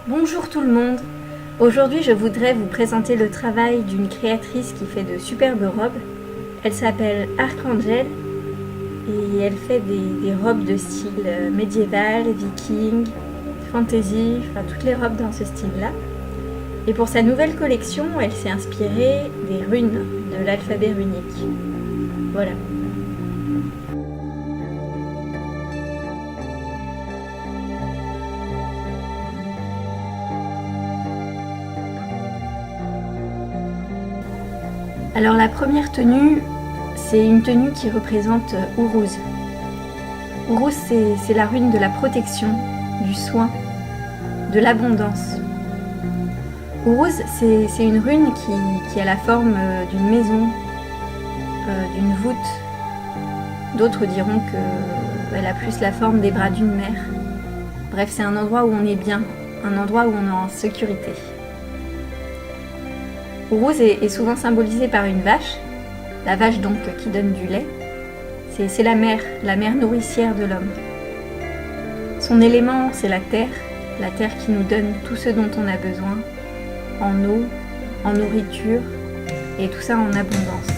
Bonjour tout le monde. Aujourd'hui, je voudrais vous présenter le travail d'une créatrice qui fait de superbes robes. Elle s'appelle Archangel et elle fait des robes de style médiéval, viking, fantasy, enfin toutes les robes dans ce style-là. Et pour sa nouvelle collection, elle s'est inspirée des runes de l'alphabet runique. Voilà. Alors la première tenue, c'est une tenue qui représente Uruz. Uruz, c'est la rune de la protection, du soin, de l'abondance. Uruz, c'est une rune qui a la forme d'une maison, d'une voûte. D'autres diront qu'elle a plus la forme des bras d'une mère. Bref, c'est un endroit où on est bien, un endroit où on est en sécurité. Uruz est souvent symbolisée par une vache, la vache donc qui donne du lait. C'est la mère nourricière de l'homme. Son élément, c'est la terre qui nous donne tout ce dont on a besoin, en eau, en nourriture, et tout ça en abondance.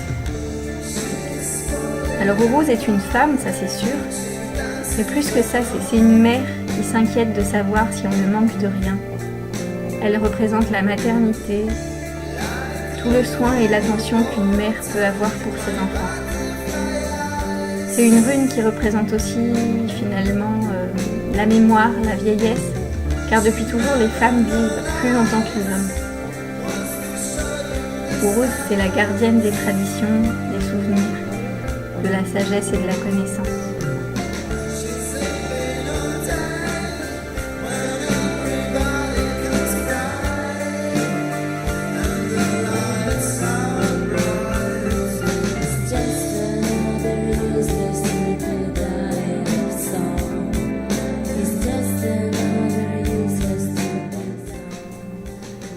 Alors Uruz est une femme, ça c'est sûr, mais plus que ça, c'est une mère qui s'inquiète de savoir si on ne manque de rien. Elle représente la maternité, tout le soin et l'attention qu'une mère peut avoir pour ses enfants. C'est une rune qui représente aussi finalement la mémoire, la vieillesse, car depuis toujours les femmes vivent plus longtemps que les hommes. Uruz, c'est la gardienne des traditions, des souvenirs, de la sagesse et de la connaissance.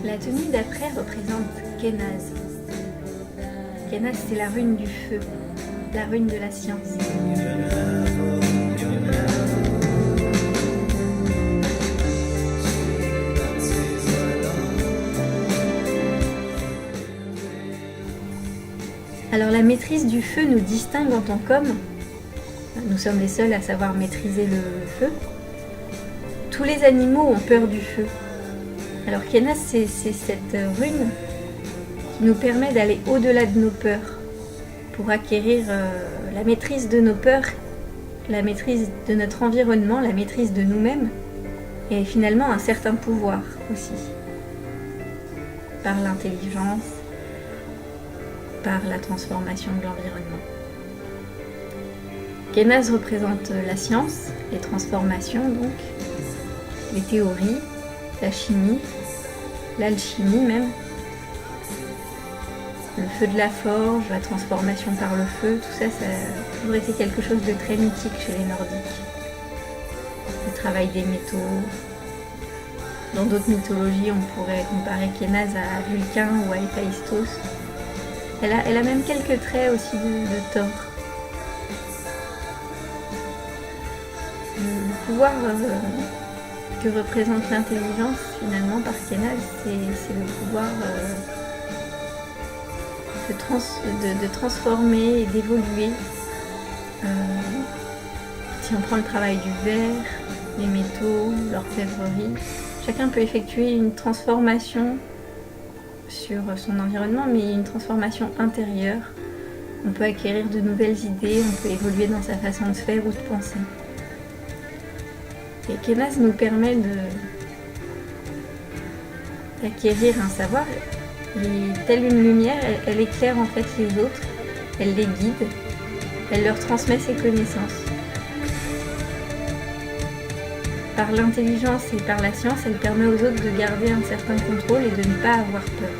La tenue d'après représente Kenaz. Kenaz, c'est la rune du feu, la rune de la science. Alors la maîtrise du feu nous distingue en tant qu'hommes. Nous sommes les seuls à savoir maîtriser le feu. Tous les animaux ont peur du feu. Alors Kenaz, c'est cette rune qui nous permet d'aller au-delà de nos peurs pour acquérir la maîtrise de nos peurs, la maîtrise de notre environnement, la maîtrise de nous-mêmes et finalement un certain pouvoir aussi par l'intelligence, par la transformation de l'environnement. Kenaz représente la science, les transformations donc, les théories, la chimie, l'alchimie même, le feu de la forge, la transformation par le feu, tout ça, ça a toujours été quelque chose de très mythique chez les Nordiques. Le travail des métaux. Dans d'autres mythologies, on pourrait comparer Kenaz à Vulcain ou à Héphaïstos. Elle a même quelques traits aussi de Thor. Le pouvoir que représente l'intelligence finalement par Kenaz, c'est le pouvoir de transformer et d'évoluer. Si on prend le travail du verre, les métaux, l'orfèvrerie, chacun peut effectuer une transformation sur son environnement, mais une transformation intérieure. On peut acquérir de nouvelles idées, on peut évoluer dans sa façon de faire ou de penser. Et Kenaz nous permet d'acquérir un savoir. Et telle une lumière, elle éclaire en fait les autres, elle les guide, elle leur transmet ses connaissances. Par l'intelligence et par la science, elle permet aux autres de garder un certain contrôle et de ne pas avoir peur.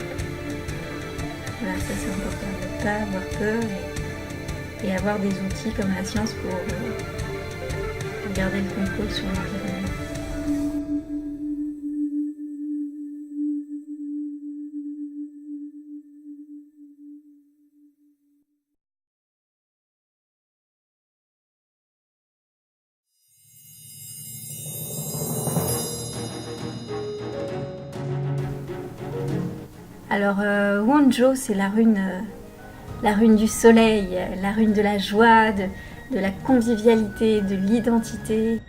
Voilà, ça c'est important, de ne pas avoir peur et avoir des outils comme la science pour garder le contrôle sur l'environnement. Alors, Wonjo, c'est la rune du soleil, la rune de la joie, de la convivialité, de l'identité.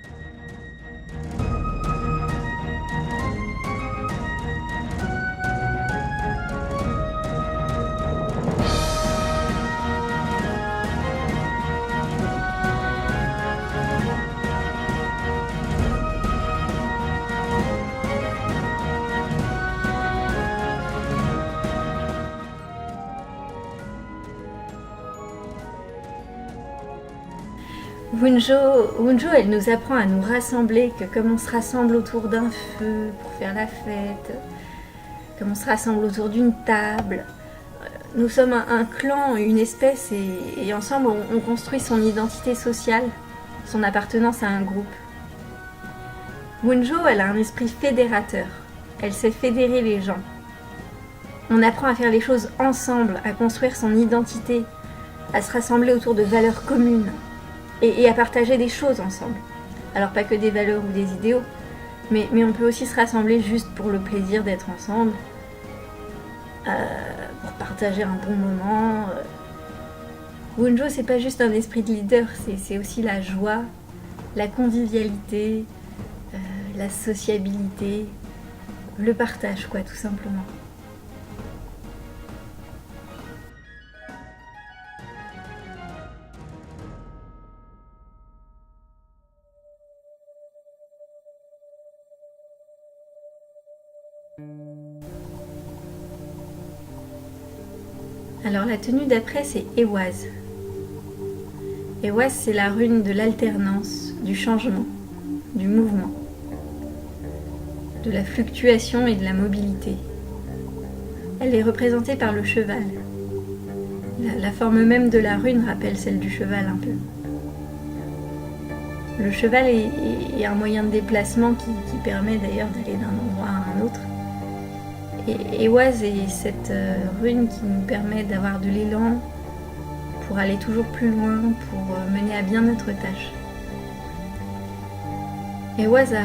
Wunjo, elle nous apprend à nous rassembler, que comme on se rassemble autour d'un feu pour faire la fête, comme on se rassemble autour d'une table, nous sommes un clan, une espèce, et ensemble on construit son identité sociale, son appartenance à un groupe. Wunjo, elle a un esprit fédérateur, elle sait fédérer les gens. On apprend à faire les choses ensemble, à construire son identité, à se rassembler autour de valeurs communes. Et à partager des choses ensemble. Alors pas que des valeurs ou des idéaux, mais on peut aussi se rassembler juste pour le plaisir d'être ensemble, pour partager un bon moment. Wunjo, c'est pas juste un esprit de leader, c'est aussi la joie, la convivialité, la sociabilité, le partage, quoi, tout simplement. Alors la tenue d'après, c'est Ehwaz. Ehwaz, c'est la rune de l'alternance, du changement, du mouvement, de la fluctuation et de la mobilité. Elle est représentée par le cheval. La forme même de la rune rappelle celle du cheval un peu. Le cheval est un moyen de déplacement qui permet d'ailleurs d'aller d'un endroit à un autre. Et Ehwaz est cette rune qui nous permet d'avoir de l'élan pour aller toujours plus loin, pour mener à bien notre tâche. Ehwaz a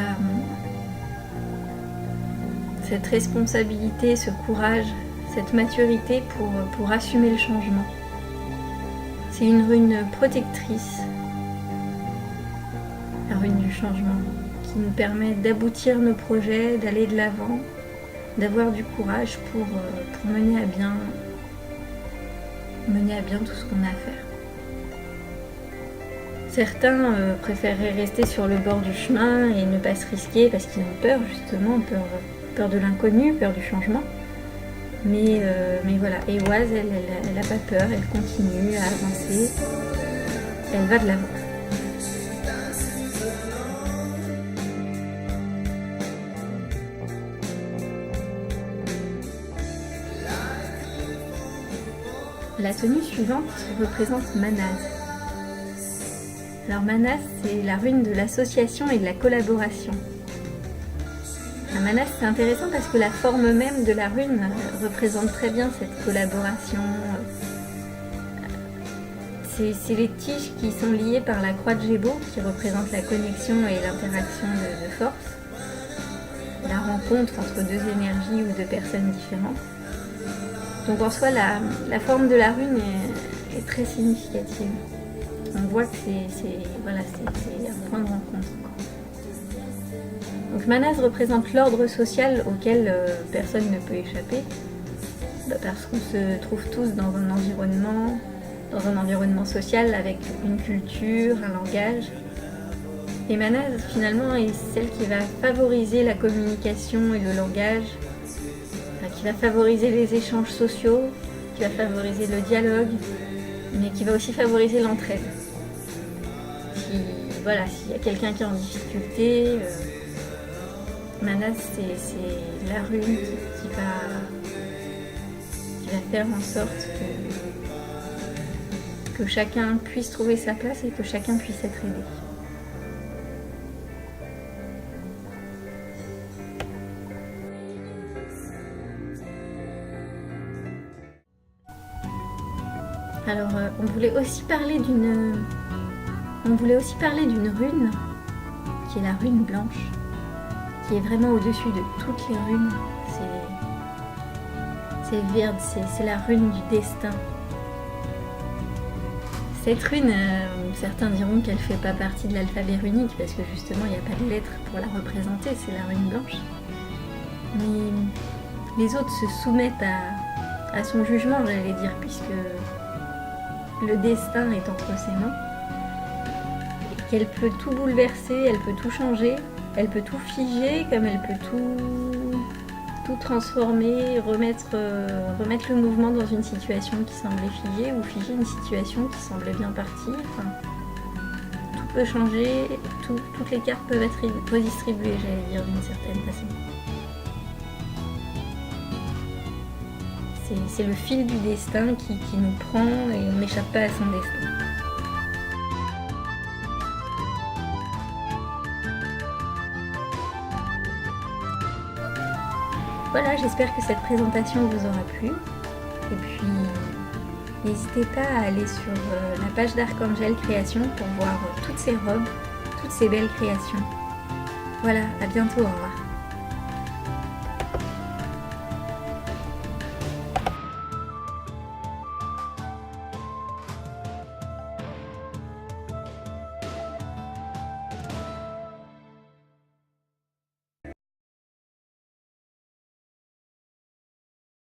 cette responsabilité, ce courage, cette maturité pour assumer le changement. C'est une rune protectrice, la rune du changement, qui nous permet d'aboutir nos projets, d'aller de l'avant, d'avoir du courage pour mener à bien tout ce qu'on a à faire. Certains préféreraient rester sur le bord du chemin et ne pas se risquer parce qu'ils ont peur, justement, peur de l'inconnu, peur du changement. Mais voilà, Ehwaz, elle n'a pas peur, elle continue à avancer, elle va de l'avant. La tenue suivante représente Manaz. Alors Manaz, c'est la rune de l'association et de la collaboration. Manaz, c'est intéressant parce que la forme même de la rune représente très bien cette collaboration. C'est les tiges qui sont liées par la croix de Gébo, qui représente la connexion et l'interaction de force, la rencontre entre deux énergies ou deux personnes différentes. Donc en soi, la forme de la rune est très significative. On voit que c'est un point de rencontre. Donc Manaz représente l'ordre social auquel personne ne peut échapper, parce qu'on se trouve tous dans un environnement social avec une culture, un langage. Et Manaz, finalement, est celle qui va favoriser la communication et le langage, qui va favoriser les échanges sociaux, qui va favoriser le dialogue, mais qui va aussi favoriser l'entraide. S'il y a quelqu'un qui est en difficulté, Manaz, c'est la rune qui va faire en sorte que chacun puisse trouver sa place et que chacun puisse être aidé. Alors, on voulait aussi parler d'une rune qui est la rune blanche, qui est vraiment au-dessus de toutes les runes. C'est verde, c'est la rune du destin. Cette rune, certains diront qu'elle ne fait pas partie de l'alphabet runique parce que justement il n'y a pas de lettres pour la représenter, c'est la rune blanche. Mais les autres se soumettent à son jugement, j'allais dire, puisque le destin est entre ses mains. Et qu'elle peut tout bouleverser, elle peut tout changer, elle peut tout figer comme elle peut tout transformer, remettre le mouvement dans une situation qui semblait figée ou figer une situation qui semblait bien partie. Enfin, tout peut changer, toutes les cartes peuvent être redistribuées, j'allais dire, d'une certaine façon. C'est le fil du destin qui nous prend et on n'échappe pas à son destin. Voilà, j'espère que cette présentation vous aura plu. Et puis, n'hésitez pas à aller sur la page d'Archangel Création pour voir toutes ces robes, toutes ces belles créations. Voilà, à bientôt, au revoir.